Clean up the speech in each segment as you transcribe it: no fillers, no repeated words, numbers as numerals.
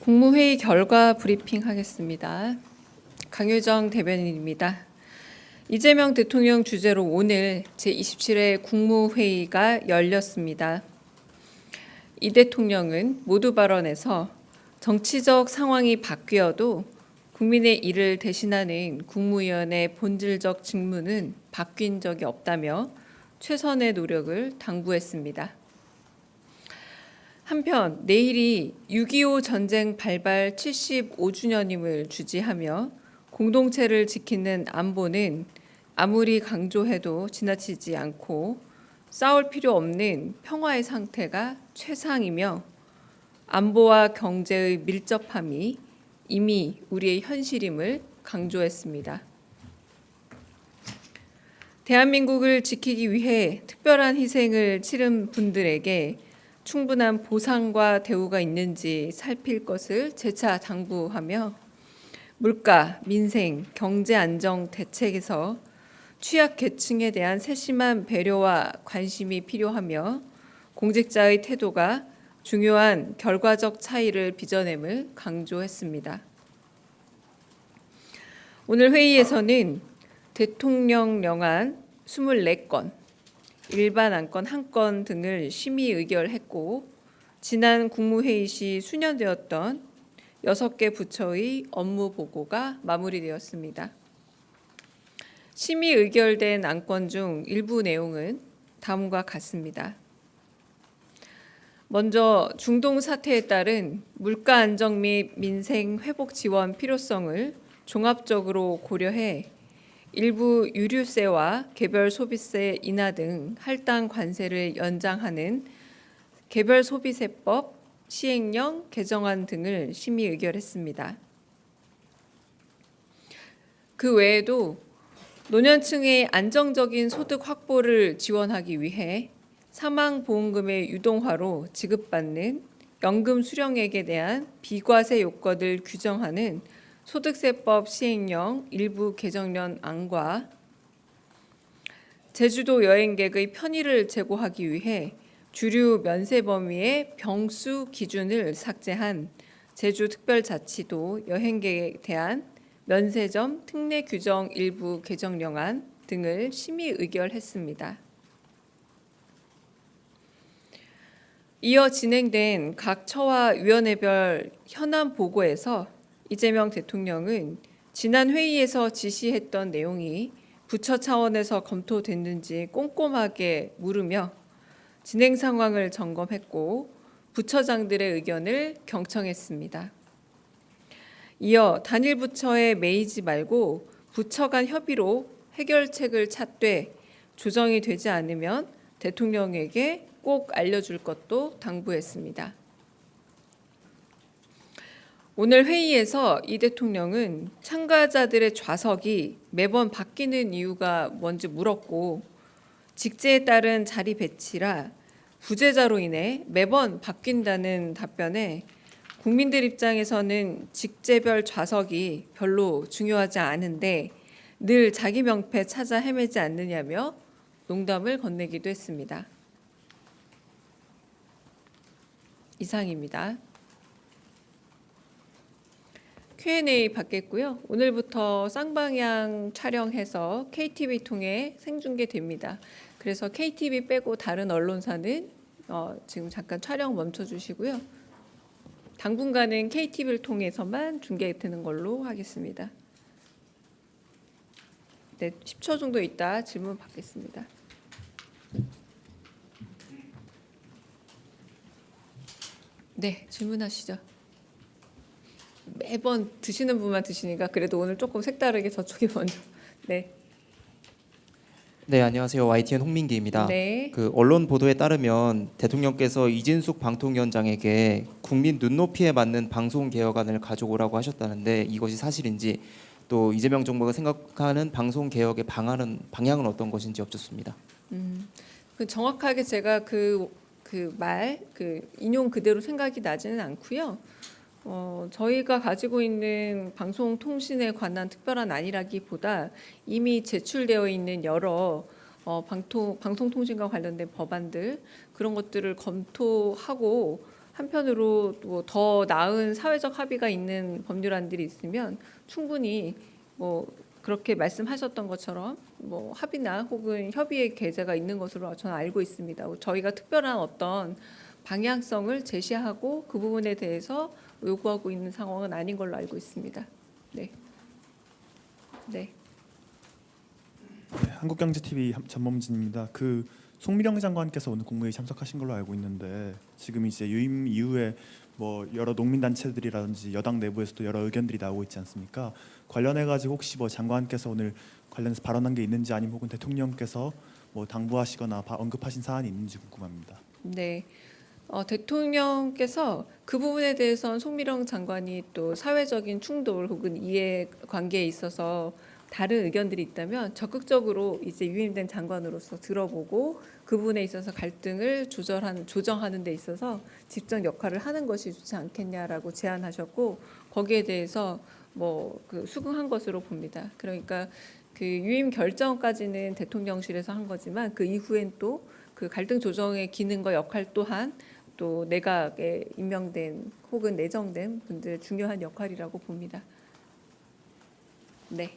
국무회의 결과 브리핑 하겠습니다. 강효정 대변인입니다. 이재명 대통령 주재로 오늘 제27회 국무회의가 열렸습니다. 이 대통령은 모두 발언에서 정치적 상황이 바뀌어도 국민의 일을 대신하는 국무위원의 본질적 직무는 바뀐 적이 없다며 최선의 노력을 당부했습니다. 한편 내일이 6.25 전쟁 발발 75주년임을 주지하며 공동체를 지키는 안보는 아무리 강조해도 지나치지 않고 싸울 필요 없는 평화의 상태가 최상이며 안보와 경제의 밀접함이 이미 우리의 현실임을 강조했습니다. 대한민국을 지키기 위해 특별한 희생을 치른 분들에게 충분한 보상과 대우가 있는지 살필 것을 재차 당부하며 물가, 민생, 경제 안정 대책에서 취약 계층에 대한 세심한 배려와 관심이 필요하며 공직자의 태도가 중요한 결과적 차이를 빚어냄을 강조했습니다. 오늘 회의에서는 대통령령안 24건, 일반 안건 1건 등을 심의 의결했고 지난 국무회의 시 수년되었던 6개 부처의 업무 보고가 마무리되었습니다. 심의 의결된 안건 중 일부 내용은 다음과 같습니다. 먼저 중동 사태에 따른 물가 안정 및 민생 회복 지원 필요성을 종합적으로 고려해 일부 유류세와 개별 소비세 인하 등 할당 관세를 연장하는 개별 소비세법 시행령 개정안 등을 심의 의결했습니다. 그 외에도 노년층의 안정적인 소득 확보를 지원하기 위해 사망보험금의 유동화로 지급받는 연금 수령액에 대한 비과세 요건을 규정하는 소득세법 시행령 일부 개정련 안과 제주도 여행객의 편의를 제고하기 위해 주류 면세 범위의 병수 기준을 삭제한 제주특별자치도 여행객에 대한 면세점 특례 규정 일부 개정령안 등을 심의 의결했습니다. 이어 진행된 각 처와 위원회별 현안 보고에서 이재명 대통령은 지난 회의에서 지시했던 내용이 부처 차원에서 검토됐는지 꼼꼼하게 물으며 진행 상황을 점검했고 부처장들의 의견을 경청했습니다. 이어 단일 부처에 매이지 말고 부처 간 협의로 해결책을 찾되 조정이 되지 않으면 대통령에게 꼭 알려줄 것도 당부했습니다. 오늘 회의에서 이 대통령은 참가자들의 좌석이 매번 바뀌는 이유가 뭔지 물었고 직제에 따른 자리 배치라 부재자로 인해 매번 바뀐다는 답변에 국민들 입장에서는 직제별 좌석이 별로 중요하지 않은데 늘 자기 명패 찾아 헤매지 않느냐며 농담을 건네기도 했습니다. 이상입니다. Q&A 받겠고요. 오늘부터 쌍방향 촬영해서 KTV 통해 생중계됩니다. 그래서 KTV 빼고 다른 언론사는 지금 잠깐 촬영 멈춰주시고요. 당분간은 KTV를 통해서만 중계되는 걸로 하겠습니다. 네, 10초 정도 있다 질문 받겠습니다. 네, 질문하시죠. 매번 드시는 분만 드시니까 그래도 오늘 조금 색다르게 저쪽이 먼저. 네. 네, 안녕하세요. YTN 홍민기입니다. 네. 그 언론 보도에 따르면 대통령께서 이진숙 방통위원장에게 국민 눈높이에 맞는 방송 개혁안을 가져오라고 하셨다는데 이것이 사실인지 또 이재명 정부가 생각하는 방송 개혁의 방향은 어떤 것인지 여쭙습니다. 정확하게 제가 그 인용 그대로 생각이 나지는 않고요. 저희가 가지고 있는 방송통신에 관한 특별한 안이라기보다 이미 제출되어 있는 여러 방송통신과 관련된 법안들 그런 것들을 검토하고 한편으로 또 더 나은 사회적 합의가 있는 법률안들이 있으면 충분히 뭐 그렇게 말씀하셨던 것처럼 뭐 합의나 혹은 협의의 계제가 있는 것으로 저는 알고 있습니다. 저희가 특별한 어떤 방향성을 제시하고 그 부분에 대해서 요구하고 있는 상황은 아닌 걸로 알고 있습니다. 네. 네. 네, 한국경제TV 전범진입니다. 송미령 장관께서 오늘 국무회의 참석하신 걸로 알고 있는데 지금 이제 유임 이후에 뭐 여러 농민단체들이라든지 여당 내부에서도 여러 의견들이 나오고 있지 않습니까? 관련해 가지고 혹시 뭐 장관께서 오늘 관련해서 발언한 게 있는지 아니면 혹은 대통령께서 뭐 당부하시거나 언급하신 사안이 있는지 궁금합니다. 네. 대통령께서 그 부분에 대해서는 송미령 장관이 또 사회적인 충돌 혹은 이해관계에 있어서 다른 의견들이 있다면 적극적으로 이제 유임된 장관으로서 들어보고 그 부분에 있어서 갈등을 조정하는 데 있어서 직접 역할을 하는 것이 좋지 않겠냐라고 제안하셨고 거기에 대해서 뭐 수긍한 것으로 봅니다. 그러니까 그 유임 결정까지는 대통령실에서 한 거지만 그 이후엔 또 그 갈등 조정의 기능과 역할 또한 또 내각에 임명된 혹은 내정된 분들의 중요한 역할이라고 봅니다. 네.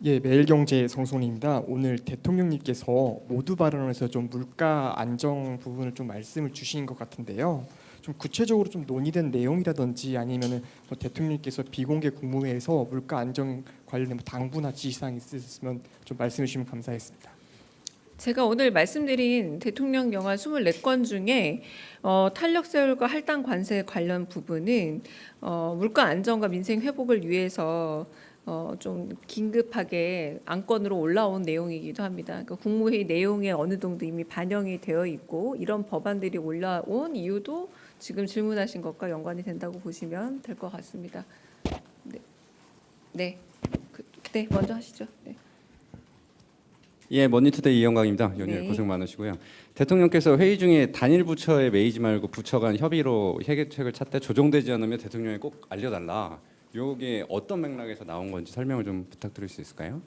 예, 매일경제 성송입니다. 오늘 대통령님께서 모두 발언에서 좀 물가 안정 부분을 좀 말씀을 주신 것 같은데요. 좀 구체적으로 좀 논의된 내용이라든지 아니면은 뭐 대통령님께서 비공개 국무회에서 물가 안정 관련된 뭐 당부나 지시사항 있으시면 좀 말씀해 주시면 감사하겠습니다. 제가 오늘 말씀드린 대통령 영화 24건 중에 탄력세율과 할당 관세 관련 부분은 물가 안정과 민생 회복을 위해서 좀 긴급하게 안건으로 올라온 내용이기도 합니다. 그러니까 국무회의 내용에 어느 정도 이미 반영이 되어 있고 이런 법안들이 올라온 이유도 지금 질문하신 것과 연관이 된다고 보시면 될 것 같습니다. 네, 네, 먼저 하시죠. 네. 예, 머니투데이 이영광입니다. 연일 네. 고생 많으시고요. 대통령께서 회의 중에 단일 부처에 매이지 말고 부처 간 협의로 해결책을 찾되 조정되지 않으면 대통령에 꼭 알려달라. 이게 어떤 맥락에서 나온 건지 설명을 좀 부탁드릴 수 있을까요?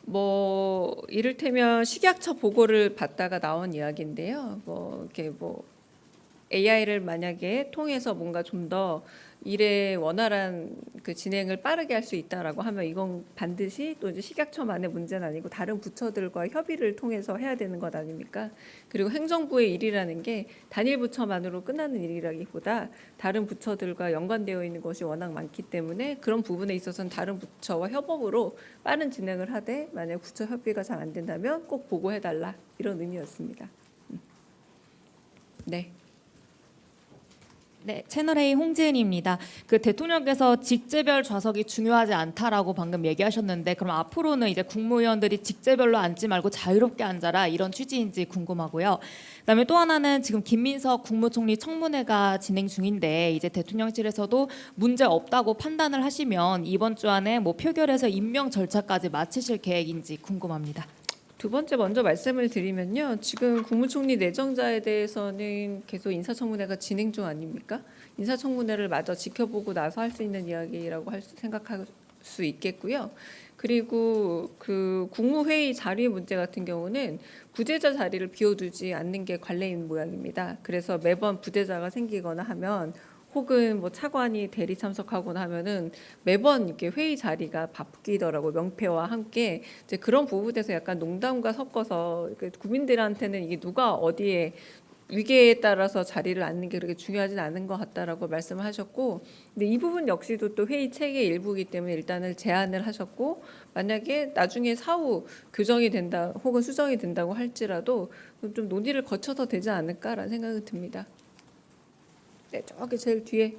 뭐 이를테면 식약처 보고를 받다가 나온 이야기인데요. 뭐 이렇게 뭐 AI를 만약에 통해서 뭔가 좀 더 일의 원활한 그 진행을 빠르게 할 수 있다라고 하면 이건 반드시 또 이제 식약처만의 문제는 아니고 다른 부처들과 협의를 통해서 해야 되는 것 아닙니까? 그리고 행정부의 일이라는 게 단일 부처만으로 끝나는 일이라기보다 다른 부처들과 연관되어 있는 것이 워낙 많기 때문에 그런 부분에 있어서는 다른 부처와 협업으로 빠른 진행을 하되 만약 부처 협의가 잘 안 된다면 꼭 보고해달라 이런 의미였습니다. 네. 네, 채널A 홍지은입니다. 그 대통령께서 직제별 좌석이 중요하지 않다라고 방금 얘기하셨는데 그럼 앞으로는 이제 국무위원들이 직제별로 앉지 말고 자유롭게 앉아라 이런 취지인지 궁금하고요. 그다음에 또 하나는 지금 김민석 국무총리 청문회가 진행 중인데 이제 대통령실에서도 문제 없다고 판단을 하시면 이번 주 안에 뭐 표결해서 임명 절차까지 마치실 계획인지 궁금합니다. 두 번째 먼저 말씀을 드리면요. 지금 국무총리 내정자에 대해서는 계속 인사청문회가 진행 중 아닙니까? 인사청문회를 마저 지켜보고 나서 할 수 있는 이야기라고 생각할 수 있겠고요. 그리고 그 국무회의 자리 문제 같은 경우는 부재자 자리를 비워두지 않는 게 관례인 모양입니다. 그래서 매번 부재자가 생기거나 하면 혹은 뭐 차관이 대리 참석하거나 하면은 매번 이렇게 회의 자리가 바뀌더라고 명패와 함께 이제 그런 부분에서 약간 농담과 섞어서 국민들한테는 이게 누가 어디에 위계에 따라서 자리를 앉는 게 그렇게 중요하진 않은 것 같다라고 말씀을 하셨고, 근데 이 부분 역시도 또 회의 체계 일부이기 때문에 일단은 제안을 하셨고 만약에 나중에 사후 교정이 된다 혹은 수정이 된다고 할지라도 좀 논의를 거쳐서 되지 않을까라는 생각이 듭니다. 네, 저기 제일 뒤에.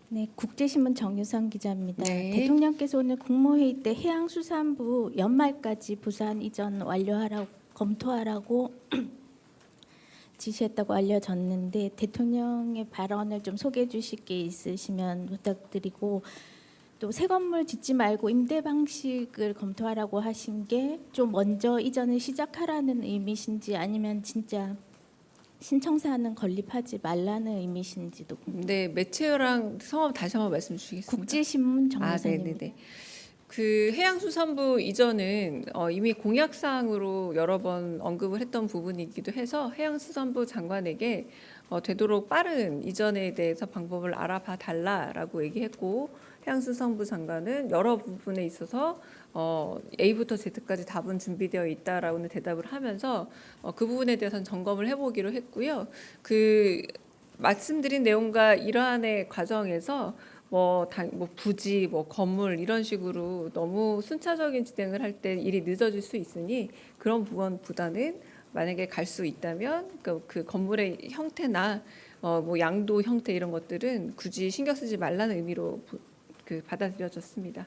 네, 국제신문 정유선 기자입니다. 네. 대통령께서 오늘 국무회의 때 해양수산부 연말까지 부산 이전 완료하라고 검토하라고 지시했다고 알려졌는데 대통령의 발언을 좀 소개해 주실 게 있으시면 부탁드리고 또 새 건물 짓지 말고 임대 방식을 검토하라고 하신 게 좀 먼저 이전을 시작하라는 의미신지 아니면 진짜 신청사는 건립하지 말라는 의미신지도 궁금합니다. 네, 매체랑 성함 다시 한번 말씀 주시겠습니다. 국제신문 아, 정유선입니다. 네네네. 그 해양수산부 이전은 이미 공약사항으로 여러 번 언급을 했던 부분이기도 해서 해양수산부 장관에게 되도록 빠른 이전에 대해서 방법을 알아봐 달라라고 얘기했고 해양수산부 장관은 여러 부분에 있어서 A부터 Z까지 답은 준비되어 있다라고는 대답을 하면서 그 부분에 대해서는 점검을 해보기로 했고요. 그 말씀드린 내용과 이러한의 과정에서 뭐 부지, 뭐 건물 이런 식으로 너무 순차적인 진행을 할 때 일이 늦어질 수 있으니 그런 부분보다는 만약에 갈 수 있다면 그 건물의 형태나 뭐 양도 형태 이런 것들은 굳이 신경 쓰지 말라는 의미로 받아들여졌습니다.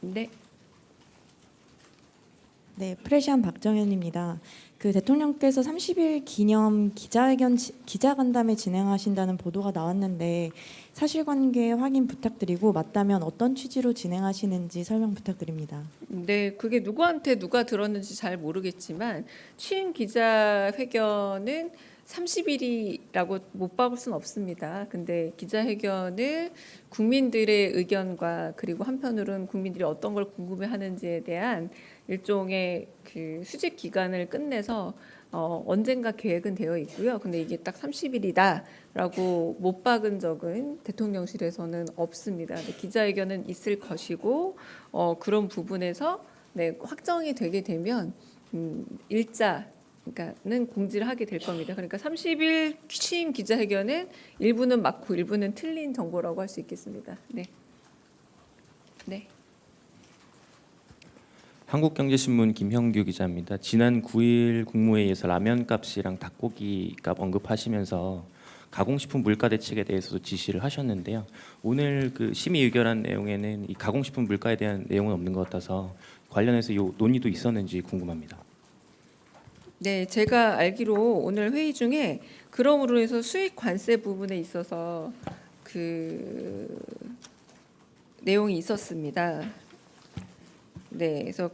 네. 네, 프레시안 박정현입니다. 그 대통령께서 30일 기념 기자간담회 진행하신다는 보도가 나왔는데 사실관계 확인 부탁드리고 맞다면 어떤 취지로 진행하시는지 설명 부탁드립니다. 네, 그게 누구한테 누가 들었는지 잘 모르겠지만 취임 기자회견은 30일이라고 못 박을 수는 없습니다. 근데 기자회견을 국민들의 의견과 그리고 한편으로는 국민들이 어떤 걸 궁금해하는지에 대한 일종의 그 수집 기간을 끝내서 언젠가 계획은 되어 있고요. 근데 이게 딱 30일이다라고 못 박은 적은 대통령실에서는 없습니다. 기자회견은 있을 것이고 그런 부분에서 확정이 되게 되면 일자는 공지를 하게 될 겁니다. 그러니까 30일 취임 기자회견은 일부는 맞고 일부는 틀린 정보라고 할 수 있겠습니다. 네. 네. 한국경제신문 김형규 기자입니다. 지난 9일 국무회의에서 라면 값이랑 닭고기 값 언급하시면서 가공식품 물가 대책에 대해서도 지시를 하셨는데요. 오늘 그 심의 의결한 내용에는 이 가공식품 물가에 대한 내용은 없는 것 같아서 관련해서 이 논의도 있었는지 궁금합니다. 네, 제가 알기로 오늘 회의 중에 그러므로 해서 수익 관세 부분에 있어서 그 내용이 있었습니다. 네, 그래서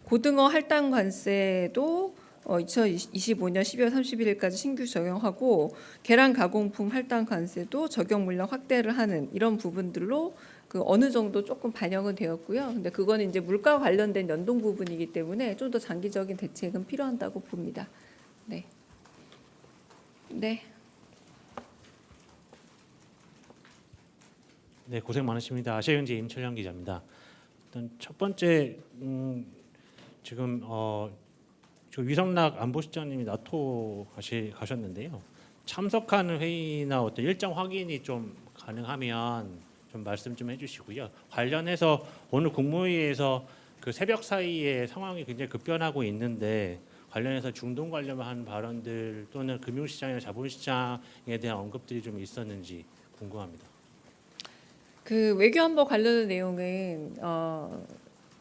고등어 할당 관세도 2025년 12월 31일까지 신규 적용하고 계란 가공품 할당 관세도 적용 물량 확대를 하는 이런 부분들로 그 어느 정도 조금 반영은 되었고요. 근데 그거는 이제 물가 관련된 연동 부분이기 때문에 좀 더 장기적인 대책은 필요한다고 봅니다. 네. 네. 네, 고생 많으십니다. 아시아경제 임철영 기자입니다. 일단 첫 번째 지금 저 위성락 안보실장님이 나토 가셨는데요. 참석하는 회의나 어떤 일정 확인이 좀 가능하면 좀 말씀 좀 해주시고요. 관련해서 오늘 국무회의에서 그 새벽 사이에 상황이 굉장히 급변하고 있는데 관련해서 중동 관련한 발언들 또는 금융시장이나 자본시장에 대한 언급들이 좀 있었는지 궁금합니다. 그 외교안보 관련 내용은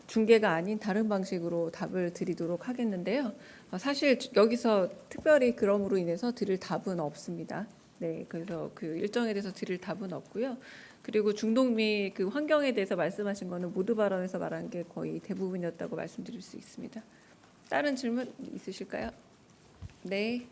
중계가 아닌 다른 방식으로 답을 드리도록 하겠는데요. 사실 여기서 특별히 그럼으로 인해서 드릴 답은 없습니다. 네, 그래서 그 일정에 대해서 드릴 답은 없고요. 그리고 중동 미 그 환경에 대해서 말씀하신 거는 모두 발언에서 말한 게 거의 대부분이었다고 말씀드릴 수 있습니다. 다른 질문 있으실까요? 네.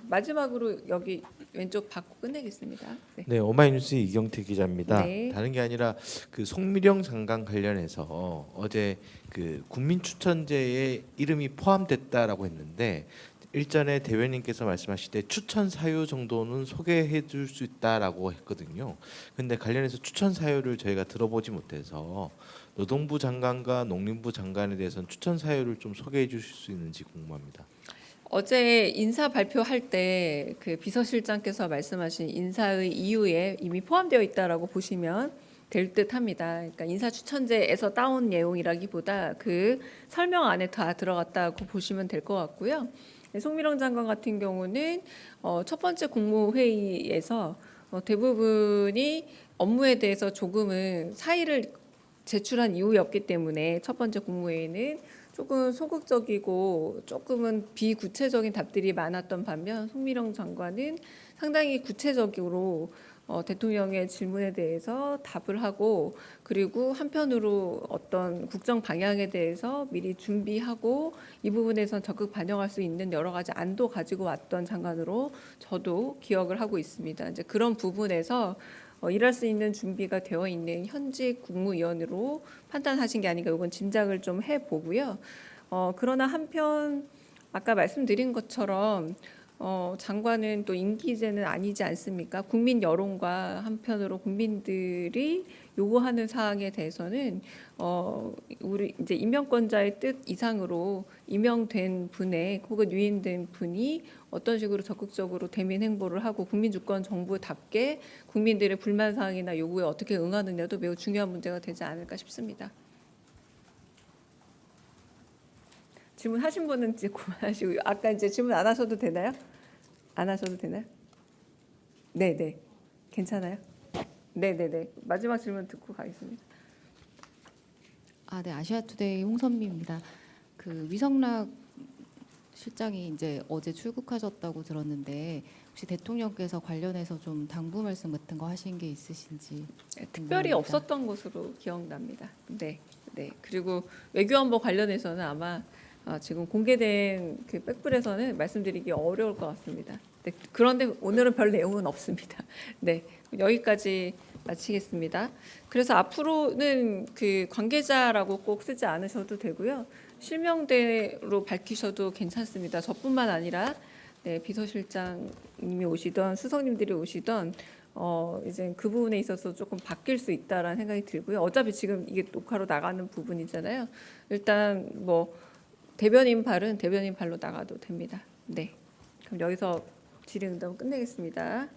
마지막으로 여기 왼쪽 받고 끝내겠습니다. 네. 네, 오마이뉴스 이경태 기자입니다. 네. 다른 게 아니라 그 송미령 장관 관련해서 어제 그 국민 추천제에 이름이 포함됐다라고 했는데 일전에 대변인께서 말씀하실 때 추천 사유 정도는 소개해 줄 수 있다라고 했거든요. 근데 관련해서 추천 사유를 저희가 들어보지 못해서 노동부 장관과 농림부 장관에 대해서는 추천 사유를 좀 소개해 주실 수 있는지 궁금합니다. 어제 인사 발표할 때 그 비서실장께서 말씀하신 인사의 이유에 이미 포함되어 있다라고 보시면 될 듯합니다. 그러니까 인사 추천제에서 따온 내용이라기보다 그 설명 안에 다 들어갔다고 보시면 될 것 같고요. 송미령 장관 같은 경우는 첫 번째 국무회의에서 대부분이 업무에 대해서 조금은 사의를 제출한 이유였기 때문에 첫 번째 국무회의는 조금 소극적이고 조금은 비구체적인 답들이 많았던 반면 송미령 장관은 상당히 구체적으로 대통령의 질문에 대해서 답을 하고 그리고 한편으로 어떤 국정 방향에 대해서 미리 준비하고 이 부분에선 적극 반영할 수 있는 여러 가지 안도 가지고 왔던 장관으로 저도 기억을 하고 있습니다. 이제 그런 부분에서 일할 수 있는 준비가 되어 있는 현직 국무위원으로 판단하신 게 아닌가 이건 짐작을 좀 해보고요. 그러나 한편 아까 말씀드린 것처럼 장관은 또 임기제는 아니지 않습니까? 국민 여론과 한편으로 국민들이 요구하는 사항에 대해서는 우리 이제 임명권자의 뜻 이상으로 임명된 분의 혹은 유임된 분이 어떤 식으로 적극적으로 대민 행보를 하고 국민주권 정부답게 국민들의 불만 사항이나 요구에 어떻게 응하느냐도 매우 중요한 문제가 되지 않을까 싶습니다. 질문하신 분은 이제 그만하시고요. 아까 이제 질문 안 하셔도 되나요? 안 하셔도 되나요? 네, 괜찮아요? 네. 마지막 질문 듣고 가겠습니다. 네, 아시아투데이 홍선미입니다. 그 위성락 실장이 이제 어제 출국하셨다고 들었는데 혹시 대통령께서 관련해서 좀 당부 말씀 같은 거 하신 게 있으신지 특별히 궁금합니다. 없었던 것으로 기억납니다. 네. 그리고 외교안보 관련해서는 아마 지금 공개된 그 백불에서는 말씀드리기 어려울 것 같습니다. 네, 그런데 오늘은 별 내용은 없습니다. 네, 여기까지 마치겠습니다. 그래서 앞으로는 그 관계자라고 꼭 쓰지 않으셔도 되고요. 실명대로 밝히셔도 괜찮습니다. 저뿐만 아니라 비서실장님이 오시던 수석님들이 오시던 이제 그 부분에 있어서 조금 바뀔 수 있다라는 생각이 들고요. 어차피 지금 이게 녹화로 나가는 부분이잖아요. 일단 뭐 대변인 발은 대변인 발로 나가도 됩니다. 네, 그럼 여기서 질의응답은 끝내겠습니다.